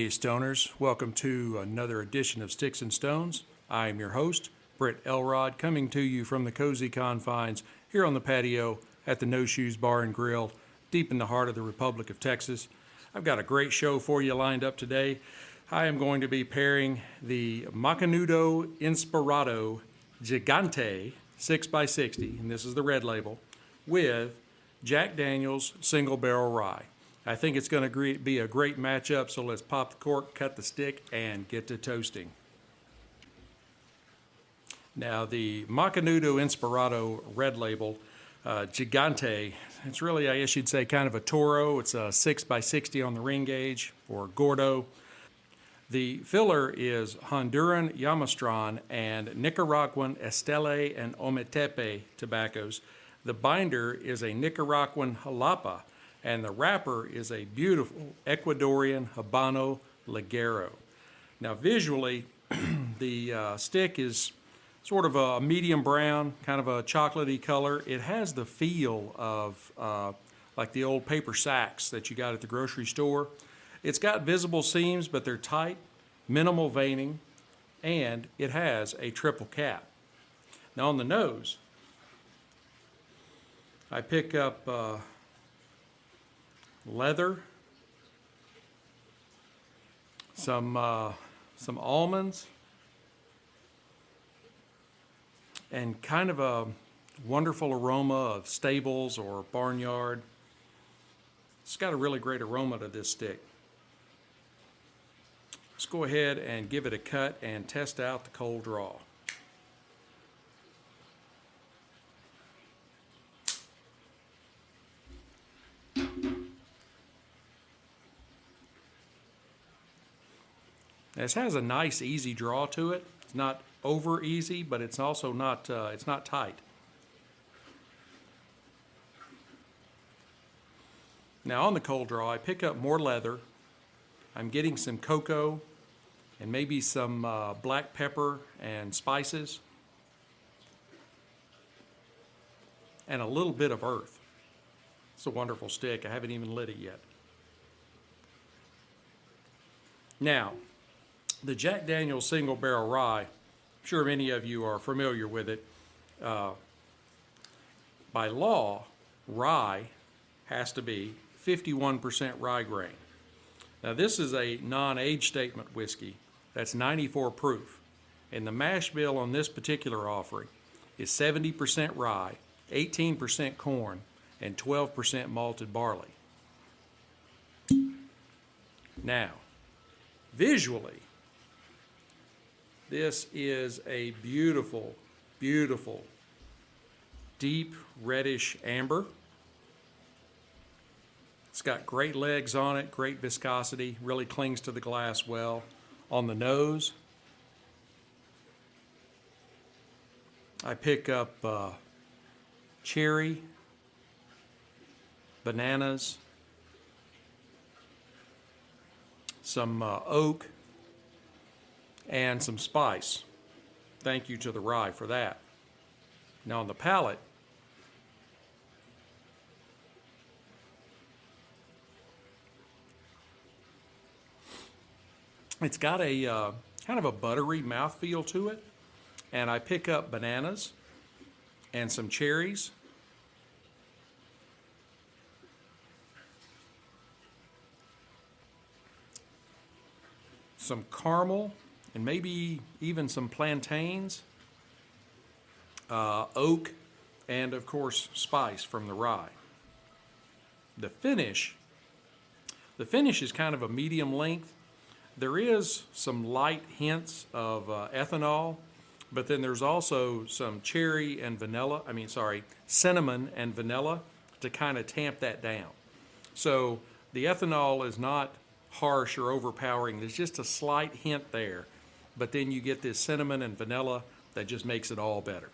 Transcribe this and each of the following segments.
Stoners, welcome to another edition of Sticks-n-Stones. I am your host, Britt Elrod, coming to you from the cozy confines here on the patio at the No Shoes Bar and Grill, deep in the heart of the Republic of Texas. I've got a great show for you lined up today. I am going to be pairing the Macanudo Inspirada Gigante 6x60, and this is the red label, with Jack Daniel's Single Barrel Rye. I think it's going to be a great matchup, so let's pop the cork, cut the stick, and get to toasting. Now, the Macanudo Inspirada red label Gigante, it's really, I guess you'd say, kind of a Toro. It's a 6x60 on the ring gauge, or Gordo. The filler is Honduran Yamastran and Nicaraguan Esteli and Ometepe tobaccos. The binder is a Nicaraguan Jalapa, and the wrapper is a beautiful Ecuadorian Habano Ligero. Now visually, the stick is sort of a medium brown, kind of a chocolatey color. It has the feel of like the old paper sacks that you got at the grocery store. It's got visible seams, but they're tight, minimal veining, and it has a triple cap. Now on the nose, I pick up leather, some almonds, and kind of a wonderful aroma of stables or barnyard. It's got a really great aroma to this stick. Let's go ahead and give it a cut and test out the cold draw. This has a nice, easy draw to it. It's not over easy, but it's also not it's not tight. Now on the cold draw, I pick up more leather. I'm getting some cocoa and maybe some black pepper and spices, and a little bit of earth. It's a wonderful stick. I haven't even lit it yet. Now, the Jack Daniel's Single Barrel Rye, I'm sure many of you are familiar with it. By law, rye has to be 51% rye grain. Now this is a non-age statement whiskey that's 94 proof, and the mash bill on this particular offering is 70% rye, 18% corn, and 12% malted barley. Now, visually, this is a beautiful, beautiful, deep reddish amber. It's got great legs on it, great viscosity, really clings to the glass well. On the nose, I pick up cherry, bananas, some oak, and some spice. Thank you to the rye for that. Now on the palate, it's got a kind of a buttery mouthfeel to it, and I pick up bananas and some cherries, some caramel, and maybe even some plantains, oak, and of course spice from the rye. The finish is kind of a medium length. There is some light hints of ethanol, but then there's also some cherry and cinnamon and vanilla to kind of tamp that down. So the ethanol is not harsh or overpowering. There's just a slight hint there, but then you get this cinnamon and vanilla that just makes it all better.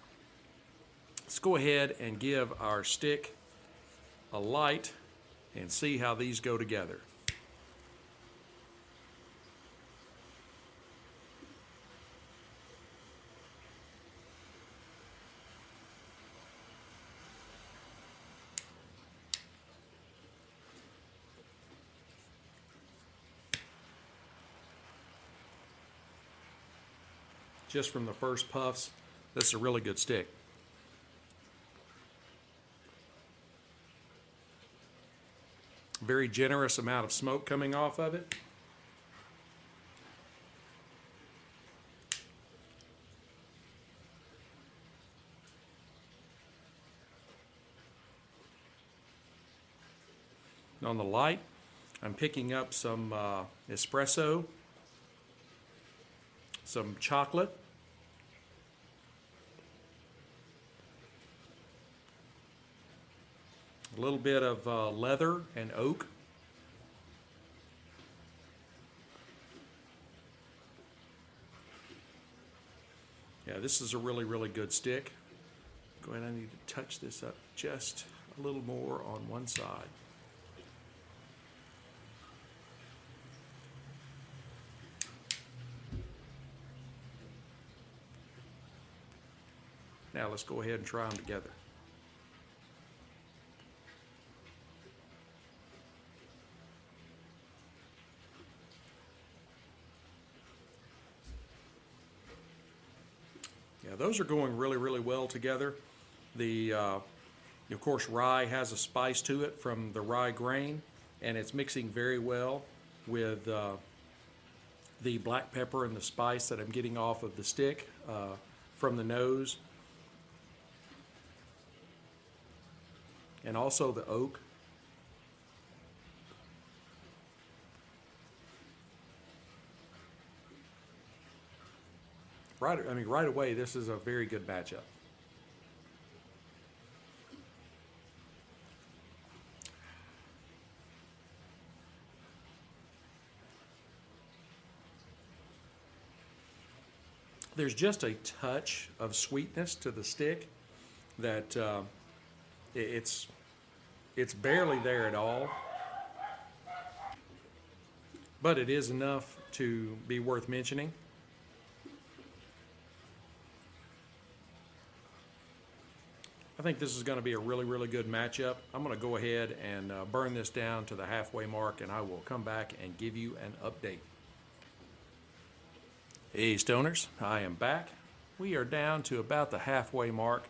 Let's go ahead and give our stick a light and see how these go together. Just from the first puffs, this is a really good stick. Very generous amount of smoke coming off of it. And on the light, I'm picking up some espresso, some chocolate, a little bit of leather and oak. Yeah, this is a really, really good stick. Go ahead, I need to touch this up just a little more on one side. Now let's go ahead and try them together. Yeah, those are going really, really well together. Of course, rye has a spice to it from the rye grain, and it's mixing very well with the black pepper and the spice that I'm getting off of the stick from the nose, and also the oak. Right away, this is a very good matchup. There's just a touch of sweetness to the stick that it's barely there at all, but it is enough to be worth mentioning. I think this is going to be a really, really good matchup. I'm going to go ahead and burn this down to the halfway mark, and I will come back and give you an update. Hey Stoners, I am back. We are down to about the halfway mark,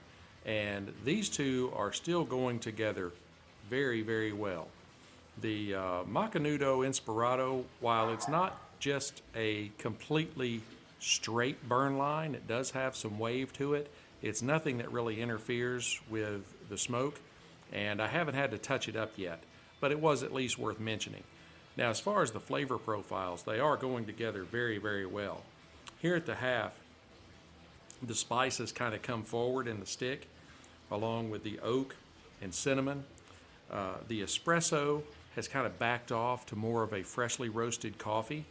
and these two are still going together very, very well. The Macanudo Inspirada, while it's not just a completely straight burn line, it does have some wave to it. It's nothing that really interferes with the smoke, and I haven't had to touch it up yet, but it was at least worth mentioning. Now, as far as the flavor profiles, they are going together very, very well. Here at the half, the spice has kind of come forward in the stick, along with the oak and cinnamon. The espresso has kind of backed off to more of a freshly roasted coffee,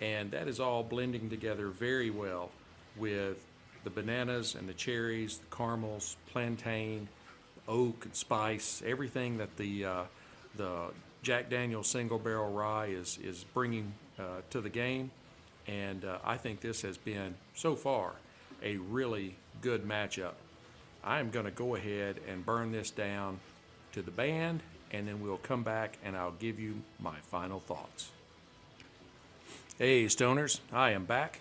and that is all blending together very well with the bananas and the cherries, the caramels, plantain, oak and spice, everything that the Jack Daniel's Single Barrell Rye is bringing to the game. And I think this has been, so far, a really good matchup. I'm going to go ahead and burn this down to the band, and then we'll come back and I'll give you my final thoughts. Hey Stoners, I am back.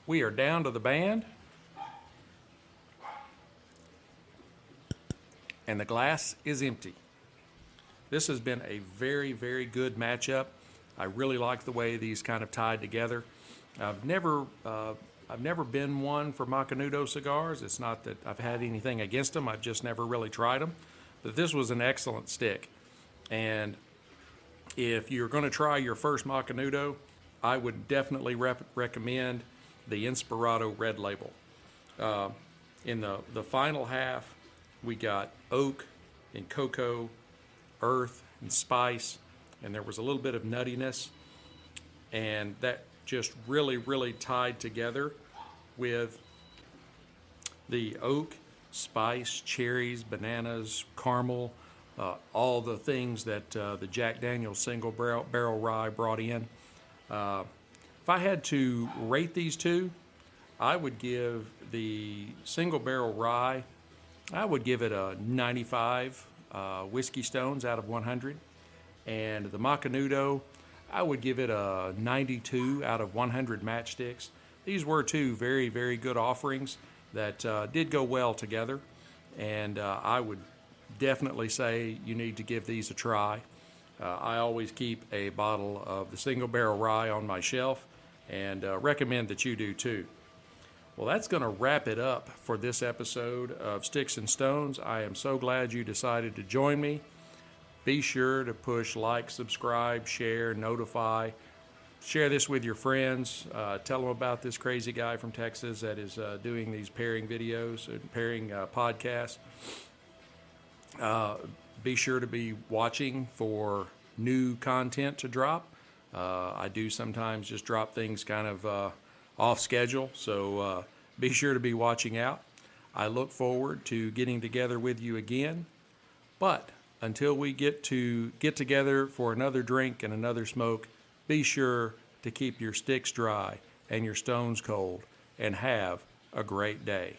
We are down to the band, and the glass is empty. This has been a very, very good matchup. I really like the way these kind of tied together. I've never been one for Macanudo cigars. It's not that I've had anything against them. I've just never really tried them. But this was an excellent stick. And if you're going to try your first Macanudo, I would definitely recommend the Inspirada Red Label. In the final half, we got oak and cocoa, earth and spice, and there was a little bit of nuttiness. and that just really tied together with the oak, spice, cherries, bananas, caramel, all the things that the Jack Daniel's Single Barrel Rye brought in. If I had to rate these two, I would give the Single Barrel Rye, I would give it a 95 Whiskey Stones out of 100. And the Macanudo, I would give it a 92 out of 100 matchsticks. These were two very good offerings that did go well together, and I would definitely say you need to give these a try. I always keep a bottle of the Single Barrel Rye on my shelf, and recommend that you do too. Well, that's going to wrap it up for this episode of Sticks and Stones. I am so glad you decided to join me. Be sure to push like, subscribe, share, notify. Share this with your friends. Tell them about this crazy guy from Texas that is doing these pairing videos and pairing podcasts. Be sure to be watching for new content to drop. I do sometimes just drop things kind of off schedule, so be sure to be watching out. I look forward to getting together with you again, but until we get together for another drink and another smoke, be sure to keep your sticks dry and your stones cold, and have a great day.